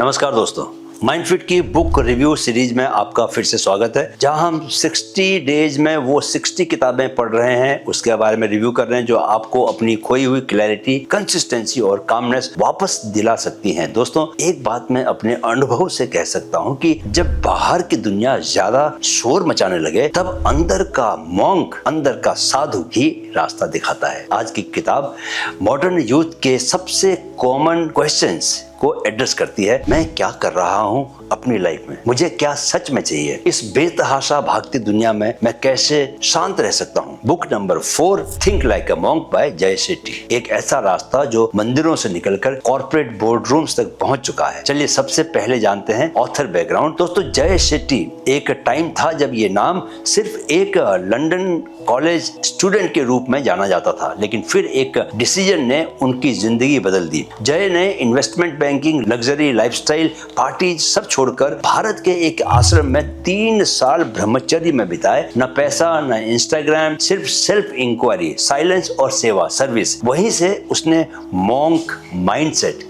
नमस्कार दोस्तों, माइंडफिट की बुक रिव्यू सीरीज में आपका फिर से स्वागत है, जहां हम 60 डेज में वो 60 किताबें पढ़ रहे हैं, उसके बारे में रिव्यू कर रहे हैं जो आपको अपनी खोई हुई क्लैरिटी, कंसिस्टेंसी और कामनेस वापस दिला सकती हैं। दोस्तों, एक बात मैं अपने अनुभव से कह सकता हूं कि जब बाहर की दुनिया ज्यादा शोर मचाने लगे, तब अंदर का मॉन्क, अंदर का साधु ही रास्ता दिखाता है। आज की किताब मॉडर्न यूथ के सबसे कॉमन क्वेश्चंस को एड्रेस करती है। मैं क्या कर रहा हूं अपनी लाइफ में, मुझे क्या सच में चाहिए, इस बेतहाशा भागती दुनिया में मैं कैसे शांत रह सकता हूं। Book number 4, think like a monk by Jay Shetty. एक ऐसा रास्ता जो मंदिरों से निकलकर कॉर्पोरेट बोर्ड रूम्स तक पहुंच चुका है। चलिए सबसे पहले जानते हैं ऑथर बैकग्राउंड। दोस्तों, जय शेट्टी एक टाइम था जब ये नाम सिर्फ एक लंदन कॉलेज स्टूडेंट के रूप में जाना जाता था, लेकिन फिर एक डिसीजन ने उनकी जिंदगी बदल दी। जय ने investment banking, luxury lifestyle, parties सब छोड़कर भारत के एक आश्रम में 3 साल ब्रह्मचर्य में बिताए। न पैसा, न इंस्टाग्राम, सिर्फ सेल्फ इंक्वायरी, साइलेंस और सेवा सर्विस। वहीं से उसने मॉन्क माइंडसेट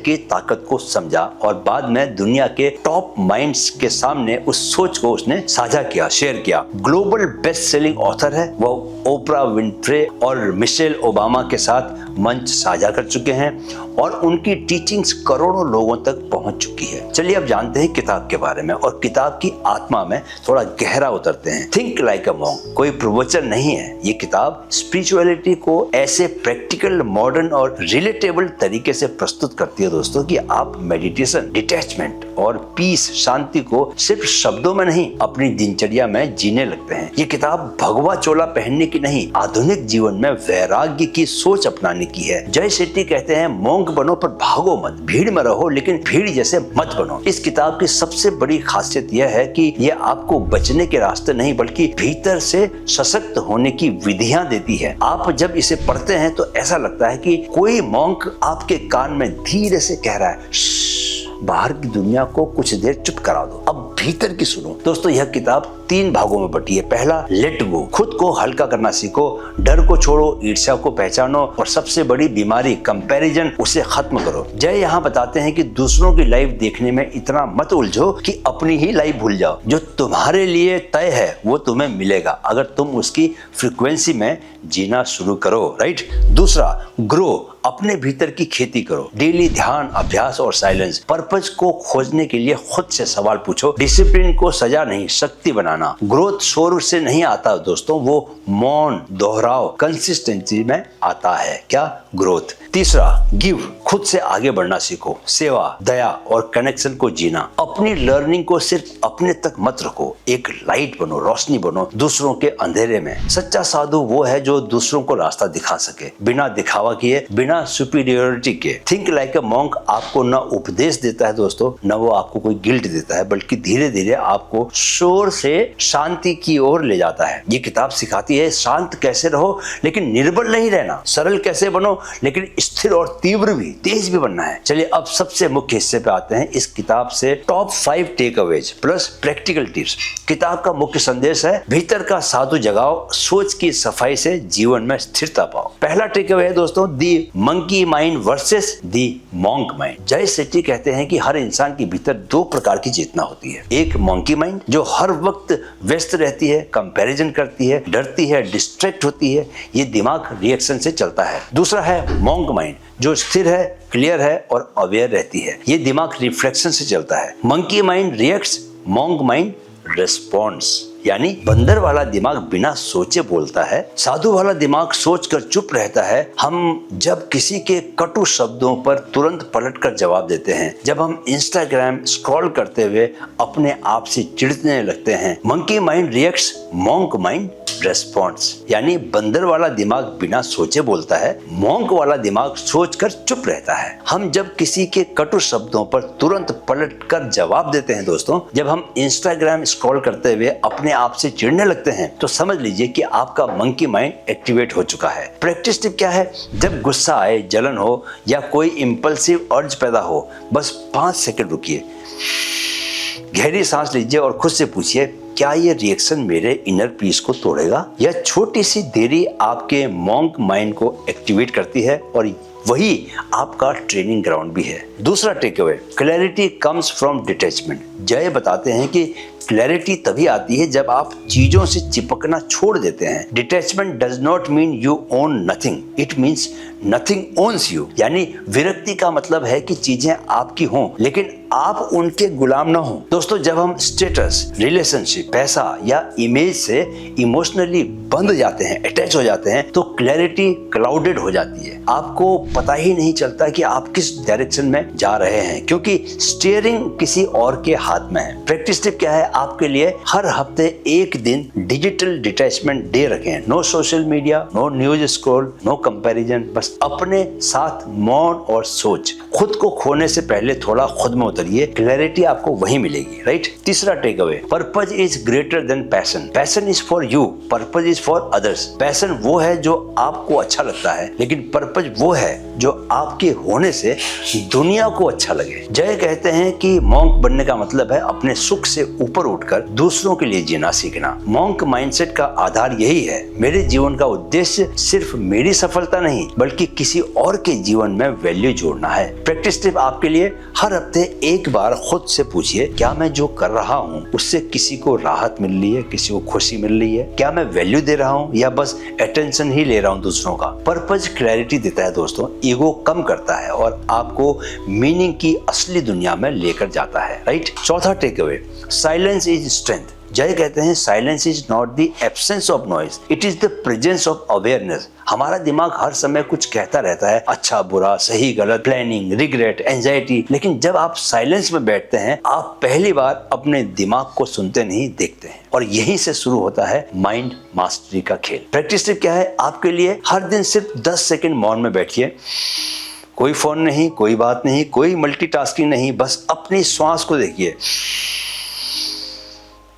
की ताकत को समझा और बाद में दुनिया के टॉप माइंड्स के सामने उस सोच को उसने साझा किया, शेयर किया। ग्लोबल बेस्ट सेलिंग ऑथर है। वो ओपरा विनफ्रे और मिशेल ओबामा के साथ मंच साझा कर चुके हैं और उनकी टीचिंग्स करोड़ों लोगों तक पहुंच चुकी है। चलिए अब जानते हैं किताब के बारे में और किताब की आत्मा में थोड़ा गहरा उतरते हैं। थिंक लाइक अ मॉन्क कोई प्रवचन नहीं है। ये किताब स्पिरिचुअलिटी को ऐसे प्रैक्टिकल, मॉडर्न और रिलेटेबल तरीके से प्रस्तुत करती है दोस्तों कि आप मेडिटेशन, डिटैचमेंट और पीस, शांति को सिर्फ शब्दों में नहीं, अपनी दिनचर्या में जीने लगते हैं। ये किताब भगवा चोला पहनने की नहीं, आधुनिक जीवन में वैराग्य की सोच अपनाने की है। जय शेट्टी कहते हैं, मॉन्क बनो पर भागो मत, भीड़ में रहो लेकिन भीड़ जैसे मत बनो। इस किताब की सबसे बड़ी खासियत यह है कि यह आपको बचने के रास्ते नहीं बल्कि भीतर से सशक्त होने की विधियां देती है। आप जब इसे पढ़ते हैं तो ऐसा लगता है कि कोई मॉन्क आपके कान में धीरे से कह रहा है, बाहर की दुनिया को कुछ देर चुप करा दो, अब भीतर की सुनो। दोस्तों, यह किताब 3 भागों में बटी है। पहला, लेट गो, खुद को हल्का करना सीखो, डर को छोड़ो, ईर्ष्या को पहचानो और सबसे बड़ी बीमारी कंपैरिजन, उसे खत्म करो। जय यहाँ बताते हैं कि दूसरों की लाइफ देखने में इतना मत उलझो कि अपनी ही लाइफ भूल जाओ। जो तुम्हारे लिए तय है वो तुम्हें मिलेगा अगर तुम उसकी फ्रीक्वेंसी में जीना शुरू करो। राइट। दूसरा, ग्रो, अपने भीतर की खेती करो। डेली ध्यान, अभ्यास और साइलेंस। पर्पस को खोजने के लिए खुद से सवाल पूछो। डिसिप्लिन को सजा नहीं, शक्ति बनाना। ग्रोथ शोर से नहीं आता दोस्तों, वो मौन, दोहराव, कंसिस्टेंसी में आता है। क्या? ग्रोथ। तीसरा, गिव, खुद से आगे बढ़ना सीखो। सेवा, दया और कनेक्शन को जीना। अपनी लर्निंग को सिर्फ अपने तक मत रखो, एक लाइट बनो, रोशनी बनो दूसरों के अंधेरे में। सच्चा साधु वो है जो दूसरों को रास्ता दिखा सके, बिना दिखावा किए, बिना सुपीरियरिटी के। थिंक लाइक अ मॉन्क आपको न उपदेश देता है दोस्तों, न वो आपको कोई गिल्ट देता है, बल्कि धीरे धीरे आपको शोर से शांति की ओर ले जाता है। ये किताब सिखाती है शांत कैसे रहो लेकिन निर्बल नहीं रहना, सरल कैसे बनो लेकिन स्थिर और तीव्र भी, तेज भी बनना है। चलिए अब सबसे मुख्य हिस्से पे आते हैं। इस किताब से top 5 takeaways plus practical tips. किताब का मुख्य संदेश है, भीतर का साधु जगाओ, सोच की सफाई से जीवन में स्थिरता पाओ। पहला टेक अवे है दोस्तों, the monkey mind versus the monk mind. Jay Shetty कहते हैं कि हर इंसान के भीतर 2 प्रकार की चेतना होती है। एक मंकी माइंड जो हर वक्त व्यस्त रहती है, कंपैरिजन करती है, डरती है, डिस्ट्रैक्ट होती है, ये दिमाग रिएक्शन से चलता है। दूसरा है मॉन्क माइंड जो स्थिर है, क्लियर है और अवेयर रहती है, ये दिमाग रिफ्लेक्शन से चलता है। Monkey mind reacts, monk mind responds. यानी बंदर वाला दिमाग बिना सोचे बोलता है, साधु वाला दिमाग सोचकर चुप रहता है। हम जब किसी के कटु शब्दों पर तुरंत पलटकर जवाब देते हैं, जब हम इंस्टाग्राम स्क्रॉल करते हुए अपने आप से चिढ़ने लगते हैं। Monkey mind reacts, monk mind response. यानी बंदर वाला दिमाग बिना सोचे बोलता है, मॉन्क वाला दिमाग सोचकर चुप रहता है। हम जब किसी के कटु शब्दों पर तुरंत पलटकर जवाब देते हैं दोस्तों, जब हम इंस्टाग्राम स्क्रॉल करते हुए अपने आप से चिढ़ने लगते हैं, तो समझ लीजिए कि आपका मंकी माइंड एक्टिवेट हो चुका है। प्रैक्टिस टिप क्या है? जब गुस्सा आए, जलन हो या कोई इंपल्सिव अर्ज पैदा हो, बस 5 सेकंड रुकिए, गहरी सांस लीजिए और खुद से पूछिए, क्या ये रिएक्शन मेरे इनर पीस को तोड़ेगा? यह छोटी सी देरी आपके मॉन्क माइंड को एक्टिवेट करती है और वही आपका ट्रेनिंग ग्राउंड भी है। दूसरा takeaway, clarity comes from detachment. Jay बताते हैं कि क्लैरिटी तभी आती है जब आप चीजों से चिपकना छोड़ देते हैं। Detachment does not mean you own nothing, it means nothing owns you. यानी विरक्ति का मतलब है कि चीजें आपकी हों लेकिन आप उनके गुलाम ना हो। दोस्तों, जब हम स्टेटस, रिलेशनशिप, पैसा या इमेज से इमोशनली बंध जाते हैं, अटैच हो जाते हैं, तो क्लैरिटी क्लाउडेड हो जाती है। आपको पता ही नहीं चलता कि आप किस डायरेक्शन में जा रहे हैं, क्योंकि स्टीयरिंग किसी और के हाथ में है। प्रैक्टिस टिप क्या है आपके लिए? हर हफ्ते एक दिन डिजिटल डिटैचमेंट डे रखें। No social media, no news scroll, no comparison, बस अपने साथ मौन और सोच। खुद को खोने से पहले थोड़ा खुद में उतरिए, क्लैरिटी आपको वहीं मिलेगी, राइट? तीसरा takeaway, purpose is greater than passion. Passion is for you, purpose is for others. Passion वो है जो आपको अच्छा लगता है, लेकिन पर्पज वो है जो आपके होने से दुनिया को अच्छा लगे। जय कहते हैं कि मॉन्क बनने का मतलब है अपने सुख से ऊपर उठकर दूसरों के लिए जीना सीखना। मॉन्क माइंडसेट का आधार यही है, मेरे जीवन का उद्देश्य सिर्फ मेरी सफलता नहीं बल्कि किसी और के जीवन में वैल्यू जोड़ना है। प्रैक्टिस टिप आपके लिए, हर हफ्ते एक बार खुद से पूछिए, क्या मैं जो कर रहा हूँ उससे किसी को राहत मिल रही है, किसी को खुशी मिल रही है? क्या मैं वैल्यू दे रहा हूँ या बस अटेंशन ही ले रहा हूँ दूसरों का? पर्पज क्लैरिटी देता है दोस्तों, ईगो कम करता है और आपको मीनिंग की असली दुनिया में लेकर जाता है, राइट? चौथा takeaway, silence is strength. Jay कहते हैं silence is not the absence of noise, it is the presence of awareness. हमारा दिमाग हर समय कुछ कहता रहता है, अच्छा बुरा, सही गलत, प्लानिंग, रिग्रेट, एंजाइटी, लेकिन जब आप साइलेंस में बैठते हैं आप पहली बार अपने दिमाग को सुनते नहीं, देखते हैं। और यहीं से शुरू होता है माइंड मास्टरी का खेल। प्रैक्टिस टिप क्या है आपके लिए? हर दिन सिर्फ 10 सेकंड मौन में बैठिए। कोई फोन नहीं, कोई बात नहीं, कोई मल्टीटास्किंग नहीं, बस अपनी श्वास को देखिए,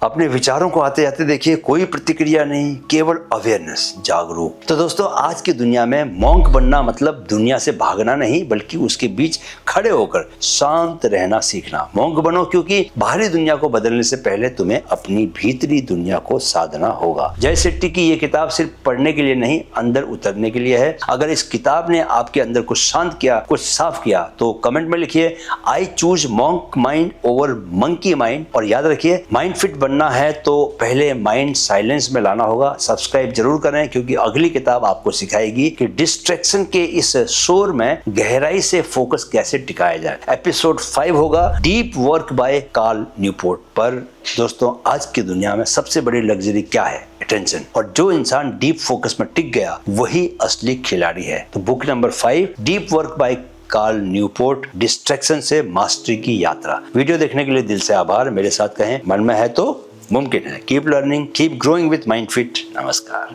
अपने विचारों को आते जाते देखिए, कोई प्रतिक्रिया नहीं, केवल अवेयरनेस, जागरूक। तो दोस्तों, आज की दुनिया में मॉन्क बनना मतलब दुनिया से भागना नहीं बल्कि उसके बीच खड़े होकर शांत रहना सीखना। मॉन्क बनो क्योंकि बाहरी दुनिया को बदलने से पहले तुम्हें अपनी भीतरी दुनिया को साधना होगा। जय शेट्टी की ये किताब सिर्फ पढ़ने के लिए नहीं, अंदर उतरने के लिए है। अगर इस किताब ने आपके अंदर कुछ शांत किया, कुछ साफ किया, तो कमेंट में लिखिए, I choose monk mind over monkey mind. और याद रखिए, माइंड फिट बनना है तो पहले माइंड साइलेंस में लाना होगा। सब्सक्राइब जरूर करें क्योंकि अगली किताब आपको सिखाएगी कि डिस्ट्रैक्शन के इस शोर में गहराई से फोकस कैसे टिकाया जाए। एपिसोड 5 होगा deep work by Cal Newport पर। दोस्तों, आज की दुनिया में सबसे बड़ी लग्जरी क्या है? अटेंशन। और जो इंसान डीप फोकस में टिक गया वही असली खिलाड़ी है। तो book number 5, deep work by Cal Newport, distraction से मास्टरी की यात्रा। वीडियो देखने के लिए दिल से आभार। मेरे साथ कहें, मन में है तो मुमकिन है। Keep learning, keep growing with mind fit. नमस्कार।